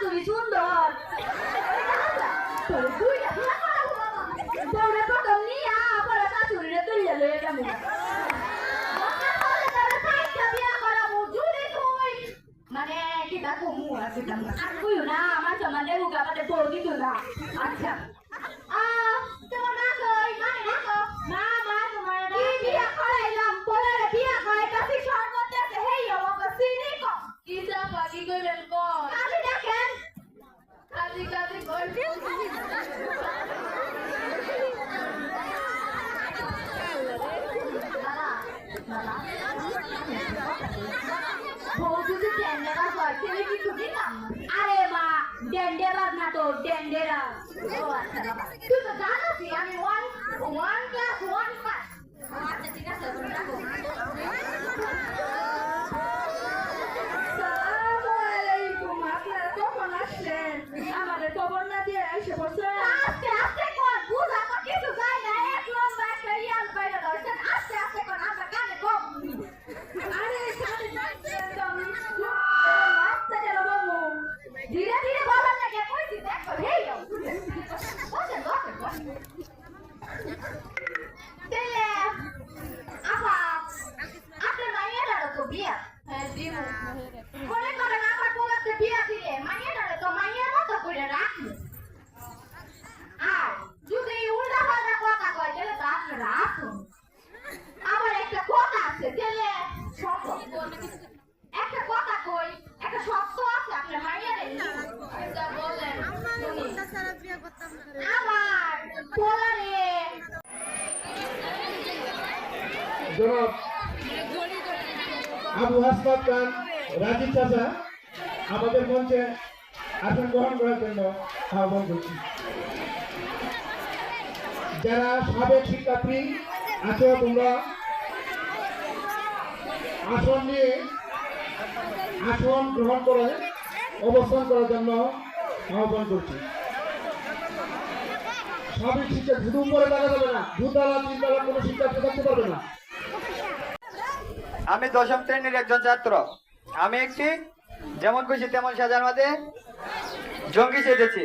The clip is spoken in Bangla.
শাশুড়ি সুন্দর তোর দুইটা বিয়া করা বউরে প্রথম নিয়া পরে শাশুড়িরে তুলিয়া লইয়া যাবো মানে kita semua kita aku yuna macam mana buka pada bol gitu lah aja teman aku mana aku mama kemana ini aku hilang bola dia kau kasih shortcut dia hey yo mau kesini kok kita pagi gue belkon kasih dah kan kasih gol अरे माँ डेंडेरर ना तो डेंडेरर तू तो जाना थी I mean one class one class अच्छा ठीक है सर Assalamualaikum আপনারা কখন আসলেন আমাদের খবর না দিয়ে এসে বসে আস্তে আস্তে কর বুঝা তো কিছু যায় না এক লম্বা একটা ইয়াল বাইরে ধরছেন আস্তে আস্তে কর আমরা কানে কম আরে কানে যাচ্ছে তুমি ধীরে ধীরে বলার লাগে কইছি দেখো হেই যাও বসেন তেলে আপা আপনার মাইয়ারা তো বিয়া হ্যাঁ দিমু মনে করেন আমার পোলাতে বিয়া দিলে মাইয়ারা তো মাইয়ার মতো করে রাখি আর যদি উল্টা পাল্টা কথা কয় তাহলে তো আপনারা আসুন আমার একটা কথা আছে তেলে শত একটা কথা কই একটা শব্দ আছে আপনার মাইয়ারে যা বলেন আমার পোলারে জনাব আবু হাসনাত খান রাজীব চাচা আমাদের মঞ্চে আসন গ্রহণ করার জন্য আহ্বান করছি যারা সাবেক শিক্ষার্থী আছো তোমরা আসন নিয়ে আসন গ্রহণ করে অবস্থান করার জন্য আহ্বান করছি সাবেক শিক্ষা শুধু উপরে দেখা যাবে না দুতলা তিনতলা কোনো শিক্ষার্থী থাকতে পারবে না আমি দশম শ্রেণীর একজন ছাত্র আমি একটি যেমন খুশি তেমন সাজার মাঝে জঙ্গি সেজেছি